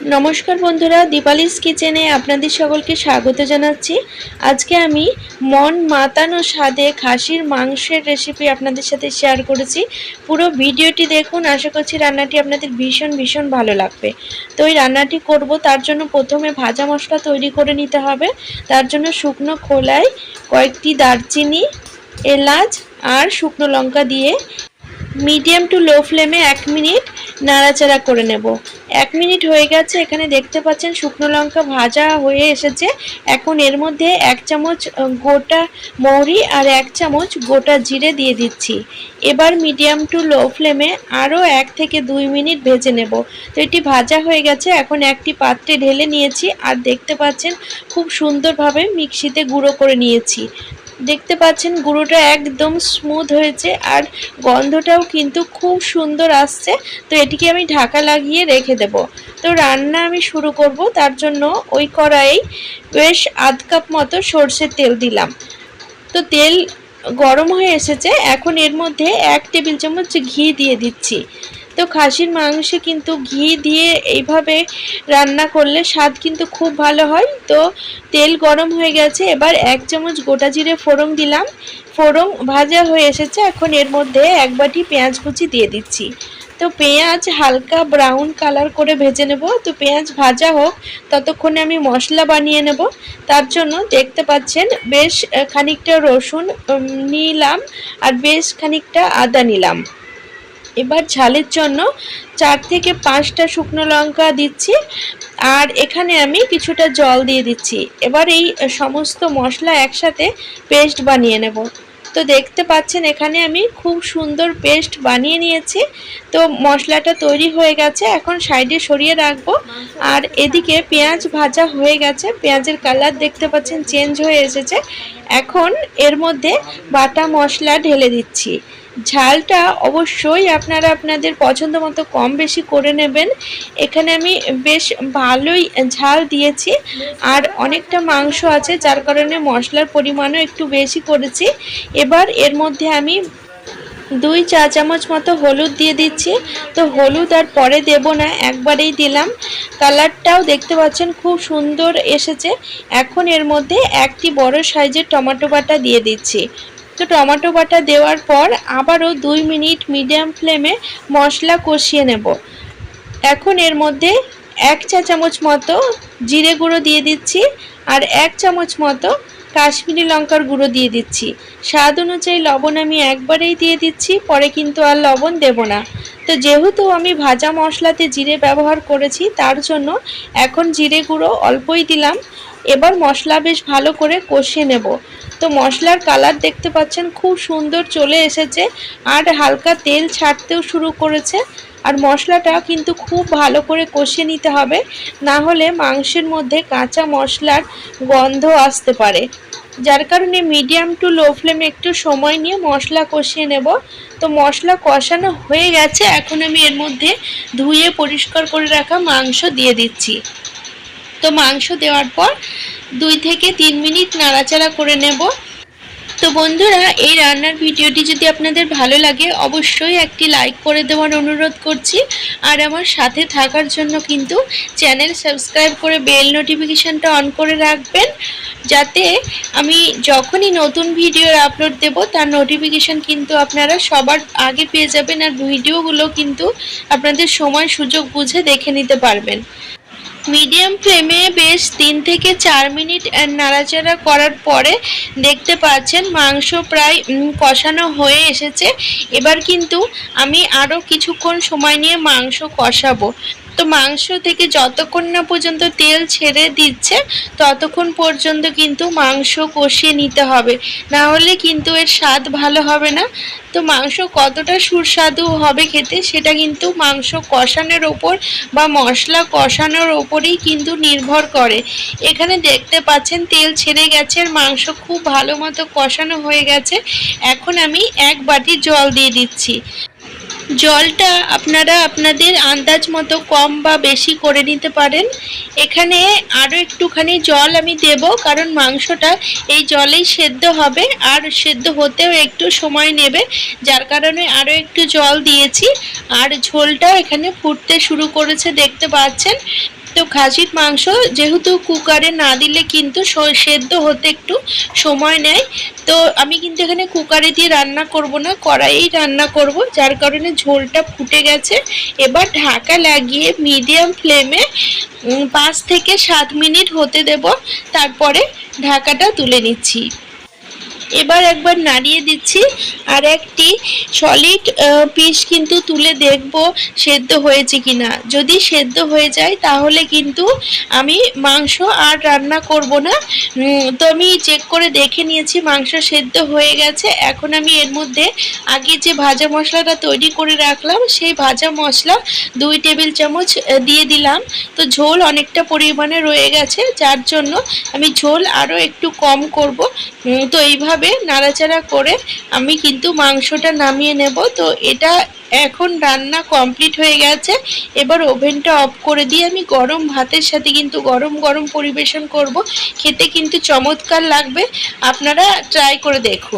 नमस्कार बंधुरा दीपालिस किचेने आपनादेर सकलके स्वागत जानाच्छि। आजके आमी मन मातानो स्वादे खासिर मांसेर रेसिपि आपनादेर साथे शेयार करेछि। पुरो भिडियोटी देखुन, आशा करछि रान्नाटी आपनादेर भीषण भीषण भालो लागबे। तो एई रान्नाटी करब तार जोन्नो प्रथमे भाजा मशला तैरि करे निते हबे। तार जोन्नो शुकनो खोलाय कयेकटी दारचिनी, एलाच और शुकनो लंका दिए मीडियम टू लो फ्लेमे 1 मिनट नाड़ाचाड़ा करे नेब। 1 मिनट हो गेছে। এখানে দেখতে পাচ্ছেন শুকনো লঙ্কা ভাজা হয়ে এসেছে। এখন এর মধ্যে 1 চামচ গোটা মৌরি আর 1 চামচ গোটা জিরে দিয়ে দিচ্ছি। এবার মিডিয়াম টু লো ফ্লেমে আরও 1 থেকে 2 মিনিট ভেজে নেব। তো এটি ভাজা হয়ে গেছে। এখন একটি পাত্রে ঢেলে নিয়েছি আর দেখতে পাচ্ছেন খুব সুন্দরভাবে মিক্সিতে গুঁড়ো করে নিয়েছি। দেখতে পাচ্ছেন গুঁড়োটা একদম স্মুথ হয়েছে আর গন্ধটাও কিন্তু খুব সুন্দর আসছে। তো এটিকে আমি ঢাকা লাগিয়ে রেখে দেব। তো রান্না আমি শুরু করব। তার জন্য ওই কড়াই বেশ আধ কাপ মতো সরষের তেল দিলাম। তো তেল গরম হয়ে এসেছে। এখন এর মধ্যে 1 টেবিল চামচ ঘি দিয়ে দিচ্ছি। তো খাসির মাংসে কিন্তু ঘি দিয়ে এইভাবে রান্না করলে স্বাদ কিন্তু খুব ভালো হয়। তো তেল গরম হয়ে গেছে। এবার 1 চামচ গোটা জিরে ফোড়ন দিলাম। ফোড়ন ভাজা হয়ে এসেছে। এখন এর মধ্যে 1 বাটি পেঁয়াজ কুচি দিয়ে দিচ্ছি। তো পেঁয়াজ হালকা ব্রাউন কালার করে ভেজে নেব। তো পেঁয়াজ ভাজা হোক ততক্ষণে আমি মশলা বানিয়ে নেব। তার জন্য দেখতে পাচ্ছেন বেশ খানিকটা রসুন নিলাম আর বেশ খানিকটা আদা নিলাম। এবার ঝালের জন্য 4 থেকে 5টা শুকনো লঙ্কা দিচ্ছি আর এখানে আমি কিছুটা জল দিয়ে দিচ্ছি। এবার এই সমস্ত মশলা একসাথে পেস্ট বানিয়ে নেব। তো দেখতে পাচ্ছেন এখানে আমি খুব সুন্দর পেস্ট বানিয়ে নিয়েছি। তো মশলাটা তৈরি হয়ে গেছে। এখন সাইডে সরিয়ে রাখবো। আর এদিকে পেঁয়াজ ভাজা হয়ে গেছে। পেঁয়াজের কালার দেখতে পাচ্ছেন চেঞ্জ হয়ে এসেছে। এখন এর মধ্যে বাটা মশলা ঢেলে দিচ্ছি। ঝালটা অবশ্যই আপনারা আপনাদের পছন্দ মতো কম বেশি করে নেবেন। এখানে আমি বেশ ভালোই ঝাল দিয়েছি আর অনেকটা মাংস আছে, যার কারণে মশলার পরিমাণও একটু বেশি করেছি। এবার এর মধ্যে আমি 2 চা চামচ মতো হলুদ দিয়ে দিচ্ছি। তো হলুদ আর পরে দেব না, একবারেই দিলাম। কালারটাও দেখতে পাচ্ছেন খুব সুন্দর এসেছে। এখন এর মধ্যে একটি বড় সাইজের টমেটো বাটা দিয়ে দিচ্ছি। তো টমেটো বাটা দেওয়ার পর আবারও 2 মিনিট মিডিয়াম ফ্লেমে মশলা কষিয়ে নেব। এখন এর মধ্যে 1 চা চামচ মতো জিরে গুঁড়ো দিয়ে দিচ্ছি আর 1 চামচ মতো কাশ্মীরি লঙ্কার গুঁড়ো দিয়ে দিচ্ছি। স্বাদ অনুযায়ী লবণ আমি একবারেই দিয়ে দিচ্ছি, পরে কিন্তু আর লবণ দেব না। তো যেহেতু আমি ভাজা মশলাতে জিরে ব্যবহার করেছি তার জন্য এখন জিরে গুঁড়ো অল্পই দিলাম। এবার মশলা বেশ ভালো করে কষিয়ে নেব। তো মশলার কালার দেখতে পাচ্ছেন খুব সুন্দর চলে এসেছে আর হালকা তেল ছাড়তেও শুরু করেছে। আর মশলাটা কিন্তু খুব ভালো করে কষিয়ে নিতে হবে, না হলে মাংসের মধ্যে কাঁচা মশলার গন্ধ আসতে পারে। যার কারণে মিডিয়াম টু লো ফ্লেমে একটু সময় নিয়ে মশলা কষিয়ে নেব। তো মশলা কষানো হয়ে গেছে। এখন আমি এর মধ্যে ধুয়ে পরিষ্কার করে রাখা মাংস দিয়ে দিচ্ছি। তো মাংস দেওয়ার পর 2 থেকে 3 মিনিট নাড়াচাড়া করে নেব। তো বন্ধুরা, এই রান্নার ভিডিওটি যদি আপনাদের ভালো লাগে অবশ্যই একটি লাইক করে দেওয়ার অনুরোধ করছি। আর আমার সাথে থাকার জন্য কিন্তু চ্যানেল সাবস্ক্রাইব করে বেল নোটিফিকেশানটা অন করে রাখবেন, যাতে আমি যখনই নতুন ভিডিও আপলোড দেব তার নোটিফিকেশান কিন্তু আপনারা সবার আগে পেয়ে যাবেন আর ভিডিওগুলো কিন্তু আপনাদের সময় সুযোগ বুঝে দেখে নিতে পারবেন। মিডিয়াম ফ্লেমে বেশ 3 থেকে 4 মিনিট নাড়াচাড়া করার পরে দেখতে পাচ্ছেন মাংস প্রায় কষানো হয়ে এসেছে। এবার কিন্তু আমি আরও কিছুক্ষণ সময় নিয়ে মাংস কষাবো। তো মাংস থেকে যতক্ষণ না পর্যন্ত তেল ছেড়ে দিচ্ছে ততক্ষণ পর্যন্ত কিন্তু মাংস কষিয়ে নিতে হবে, না হলে কিন্তু এর স্বাদ ভালো হবে না। তো মাংস কতটা সুস্বাদু হবে খেতে সেটা কিন্তু মাংস কষানোর ওপর বা মশলা কষানোর ওপরেই কিন্তু নির্ভর করে। এখানে দেখতে পাচ্ছেন তেল ছেড়ে গেছে আর মাংস খুব ভালো মতো কষানো হয়ে গেছে। এখন আমি 1 বাটি জল দিয়ে দিচ্ছি। জলটা আপনারা আপনাদের আন্দাজ মতো কম বা বেশি করে নিতে পারেন। এখানে আরও একটুখানি জল আমি দেব, কারণ মাংসটা এই জলেই সেদ্ধ হবে আর সেদ্ধ হতেও একটু সময় নেবে, যার কারণে আরও একটু জল দিয়েছি। আর ঝোলটাও এখানে ফুটতে শুরু করেছে দেখতে পাচ্ছেন। তো খাসির মাংস যেহেতু কুকারে না দিলে কিন্তু সেদ্ধ হতে একটু সময় নেয়, তো আমি কিন্তু এখানে কুকারে দিয়ে রান্না করব না, কড়াইয়েই রান্না করব, যার কারণে ঝোলটা ফুটে গেছে। এবার ঢাকা লাগিয়ে মিডিয়াম ফ্লেমে 5 থেকে 7 মিনিট হতে দেব, তারপরে ঢাকাটা তুলে নিচ্ছি। এবার একবার নাড়িয়ে দিচ্ছি, আর একটি সলিড পিস কিন্তু তুলে দেখব সেদ্ধ হয়েছে কিনা। যদি সেদ্ধ হয়ে যায় তাহলে কিন্তু আমি মাংস আর রান্না করব না। তো আমি চেক করে দেখে নিয়েছি মাংস সেদ্ধ হয়ে গেছে। এখন আমি এর মধ্যে আগে যে ভাজা মশলাটা তৈরি করে রাখলাম সেই ভাজা মশলা 2 টেবিল চামচ দিয়ে দিলাম। তো ঝোল অনেকটা পরিমাণে রয়ে গেছে, যার জন্য আমি ঝোল আরও একটু কম করব। তো এইভাবে নাড়াচাড়া করে আমি কিন্তু মাংসটা নামিয়ে নেব। তো এটা এখন রান্না কমপ্লিট হয়ে গেছে। এবার ওভেনটা অফ করে দিয়ে আমি গরম ভাতের সাথে কিন্তু গরম গরম পরিবেশন করব। খেতে কিন্তু চমৎকার লাগবে, আপনারা ট্রাই করে দেখুন।